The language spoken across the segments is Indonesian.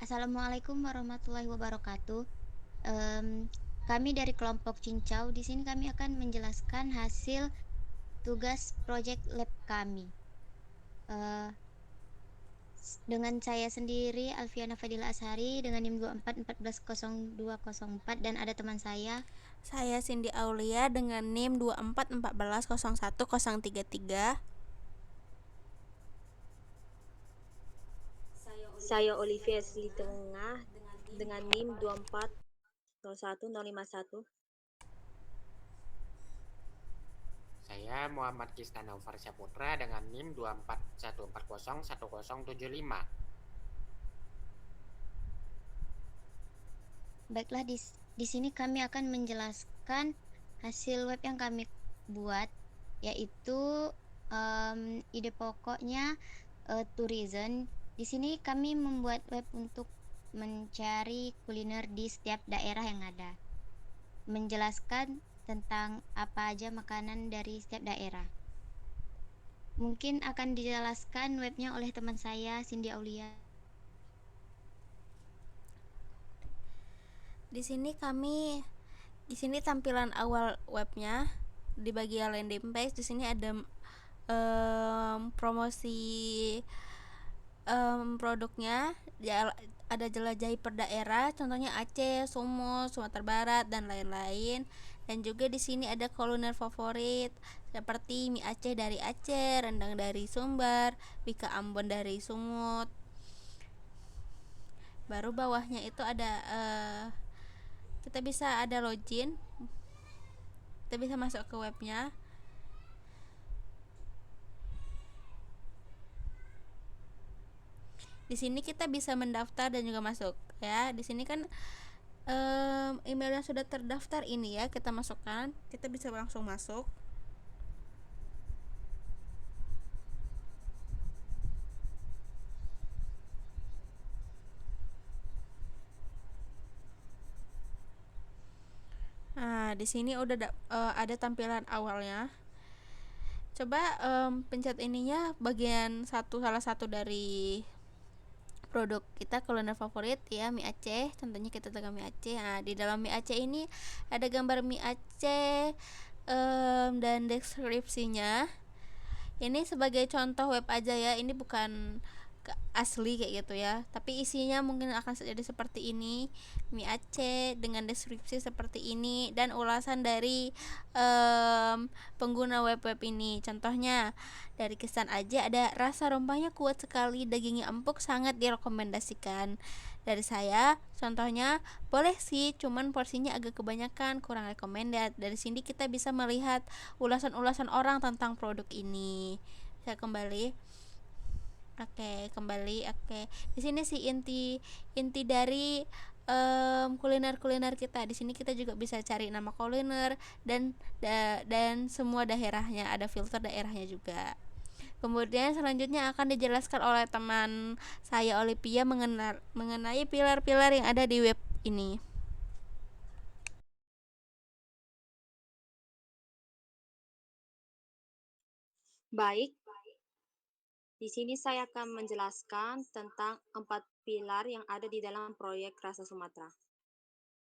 Assalamualaikum warahmatullahi wabarakatuh. Em, Kami dari kelompok Cincau, di sini kami akan menjelaskan hasil tugas project lab kami. Eh, dengan saya sendiri, Alfiana Fadila Ashari, dengan NIM 24140204, dan ada teman saya. Saya Cindy Aulia dengan NIM 2414011033. Saya Olivia Sli Tengah dengan NIM 2401051. Saya Muhammad Kistanaufar Syaputra dengan NIM 2414011075. Baiklah, di sini kami akan menjelaskan hasil web yang kami buat, yaitu ide pokoknya tourism. Di sini kami membuat web untuk mencari kuliner di setiap daerah yang ada, menjelaskan tentang apa aja makanan dari setiap daerah. Mungkin akan dijelaskan webnya oleh teman saya, Cindy Aulia. Di sini tampilan awal webnya. Di bagian landing page di sini ada promosi produknya. Ada jelajahi per daerah, contohnya Aceh, Sumut, Sumatera Barat, dan lain-lain. Dan juga di sini ada kuliner favorit seperti mie Aceh dari Aceh, rendang dari Sumbar, bika Ambon dari Sumut. Baru bawahnya itu ada kita bisa ada login, kita bisa masuk ke webnya. Di sini kita bisa mendaftar dan juga masuk ya. Di sini kan email yang sudah terdaftar ini ya, kita masukkan, kita bisa langsung masuk. Nah, di sini udah ada tampilan awalnya. Coba pencet ininya bagian salah satu dari produk kita kuliner favorit ya, mie Aceh. Contohnya kita tekan mie Aceh. Nah, di dalam mie Aceh ini ada gambar mie Aceh dan deskripsinya. Ini sebagai contoh web aja ya, ini bukan asli kayak gitu ya, tapi isinya mungkin akan jadi seperti ini, mie Aceh dengan deskripsi seperti ini dan ulasan dari pengguna web-web ini. Contohnya dari kesan aja, ada rasa rempahnya kuat sekali, dagingnya empuk, sangat direkomendasikan. Dari saya contohnya, boleh sih, cuman porsinya agak kebanyakan, kurang recommended. Dari sini kita bisa melihat ulasan-ulasan orang tentang produk ini. Saya kembali. Oke. Di sini sih inti dari kuliner-kuliner kita. Di sini kita juga bisa cari nama kuliner dan semua daerahnya, ada filter daerahnya juga. Kemudian selanjutnya akan dijelaskan oleh teman saya Olivia mengenai pilar-pilar yang ada di web ini. Baik, di sini saya akan menjelaskan tentang 4 pilar yang ada di dalam proyek Rasa Sumatera.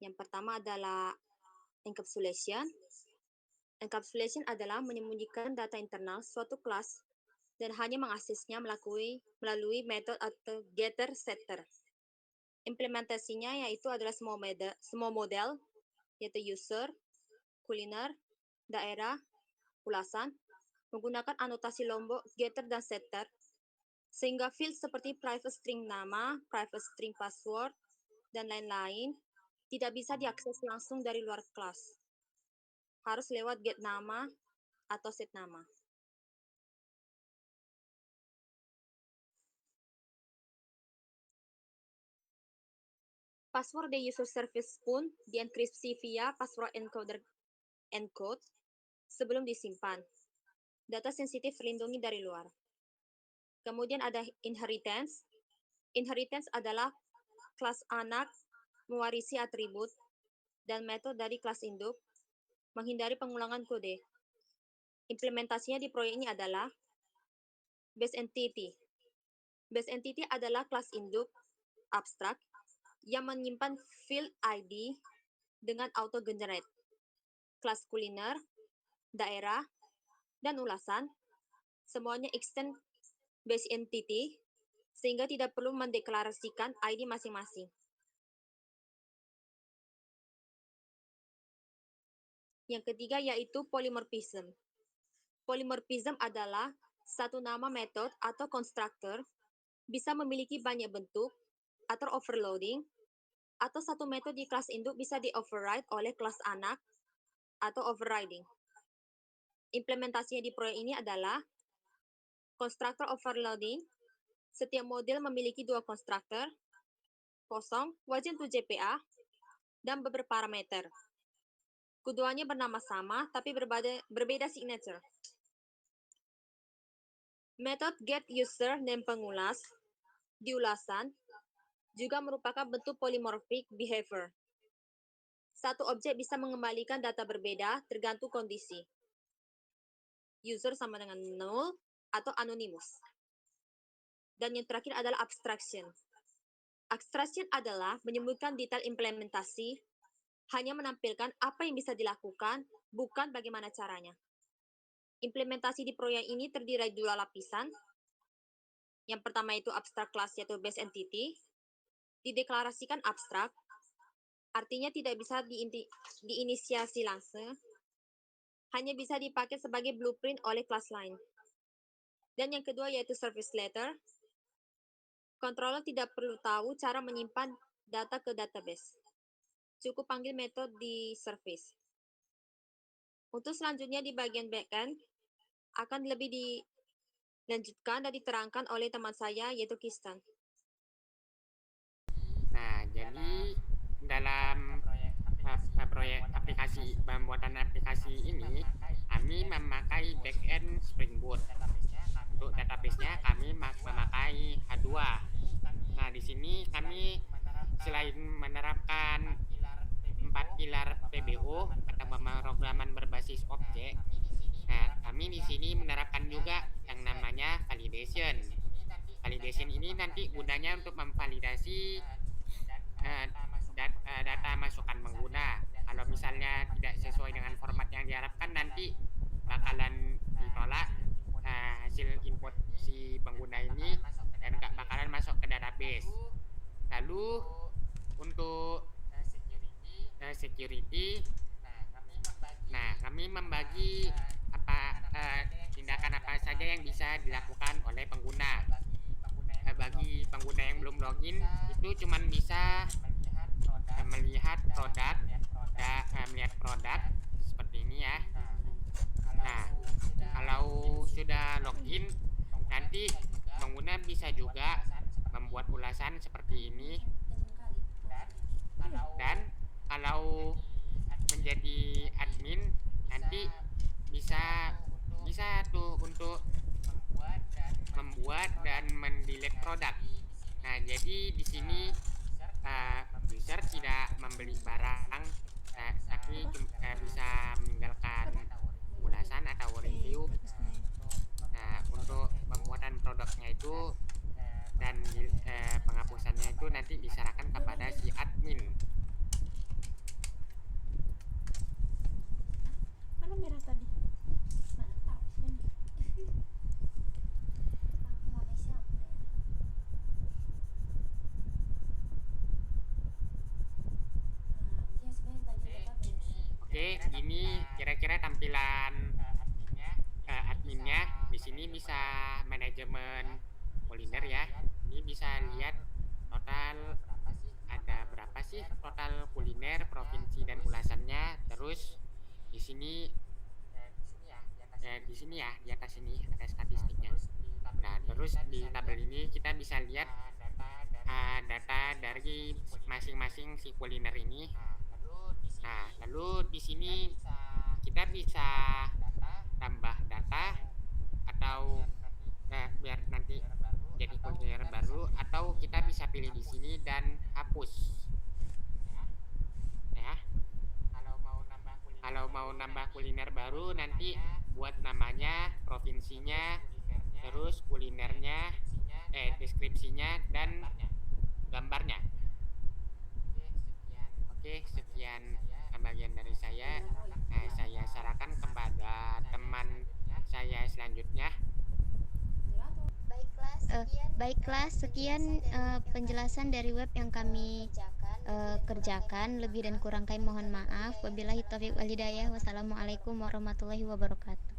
Yang pertama adalah encapsulation. Encapsulation adalah menyembunyikan data internal suatu kelas dan hanya mengaksesnya melalui metode atau getter-setter. Implementasinya yaitu adalah semua model, yaitu user, kuliner, daerah, ulasan, menggunakan anotasi lombok, getter, dan setter, sehingga field seperti private string nama, private string password, dan lain-lain tidak bisa diakses langsung dari luar kelas. Harus lewat get nama atau set nama. Password di user service pun dienkripsi via password encoder encode sebelum disimpan. Data sensitif terlindungi dari luar. Kemudian ada inheritance. Inheritance adalah kelas anak mewarisi atribut dan metode dari kelas induk, menghindari pengulangan kode. Implementasinya di proyek ini adalah base entity. Base entity adalah kelas induk abstrak yang menyimpan field ID dengan auto-generate, kelas kuliner, daerah, dan ulasan, semuanya extend base entity, sehingga tidak perlu mendeklarasikan ID masing-masing. Yang ketiga yaitu polymorphism. Polymorphism adalah satu nama method atau constructor bisa memiliki banyak bentuk atau overloading, atau satu metode di kelas induk bisa di-override oleh kelas anak atau overriding. Implementasinya di proyek ini adalah constructor overloading. Setiap model memiliki dua constructor, kosong, wajan to JPA, dan beberapa parameter. Keduanya bernama sama, tapi berbeda signature. Metode get user name pengulas di ulasan juga merupakan bentuk polymorphic behavior. Satu objek bisa mengembalikan data berbeda tergantung kondisi. User sama dengan null atau anonymous. Dan yang terakhir adalah abstraction. Abstraction adalah menyebutkan detail implementasi, hanya menampilkan apa yang bisa dilakukan, bukan bagaimana caranya. Implementasi di proyek ini terdiri dari dua lapisan. Yang pertama itu abstract class yaitu base entity. Dideklarasikan abstrak, artinya tidak bisa diinisiasi langsung, hanya bisa dipakai sebagai blueprint oleh kelas lain. Dan yang kedua yaitu service letter. Controller tidak perlu tahu cara menyimpan data ke database. Cukup panggil metode di service. Untuk selanjutnya di bagian backend, akan lebih dilanjutkan dan diterangkan oleh teman saya yaitu Kistan. Nah, jadi dalam proyek aplikasi pembuatan aplikasi ini kami memakai backend Spring Boot. Untuk database-nya kami memakai H2. Nah, di sini kami selain menerapkan 4 pilar PBO atau pemrograman berbasis objek, nah kami di sini menerapkan juga yang namanya validation. Validation ini nanti gunanya untuk memvalidasi data masukan pengguna. Kalau misalnya tidak sesuai dengan format yang diharapkan, nanti bakalan ditolak hasil input si pengguna ini dan gak bakalan masuk ke database. Lalu untuk security, nah kami membagi tindakan apa saja yang bisa dilakukan oleh pengguna. Bagi pengguna yang belum login itu cuma bisa melihat produk seperti ini ya. Nah, kalau sudah login, nanti pengguna bisa juga membuat ulasan seperti ini. Dan kalau menjadi admin, nanti bisa tuh untuk membuat dan mendelete produk. Nah, jadi di sini user tidak membeli barang, tapi bisa meninggalkan ulasan atau review. Nah, untuk pembuatan produknya itu dan penghapusannya itu nanti diserahkan kepada si admin. Mana merah tadi? Mana tahu ini. Oke, ini kira-kira tampilan adminnya. Di sini bisa manajemen kuliner ya. Ini bisa lihat total ada berapa sih total kuliner provinsi dan ulasannya. Terus di sini di atas ini ada statistiknya. Nah, terus di tabel ini kita bisa lihat data dari masing-masing si kuliner ini. Nah, lalu di sini kita bisa tambah data atau biar nanti jadi kuliner baru, atau kita bisa pilih di sini dan hapus. Ya. Kalau mau nambah kuliner baru, nanti buat namanya, provinsinya, terus kulinernya, deskripsinya dan gambarnya. Oke, sekian bagian dari saya. Saya serahkan kepada teman saya selanjutnya. Baiklah, sekian penjelasan dari web yang kami kerjakan. Lebih dan kurang kami mohon maaf. Wabillahi taufiq wal hidayah. Wassalamualaikum warahmatullahi wabarakatuh.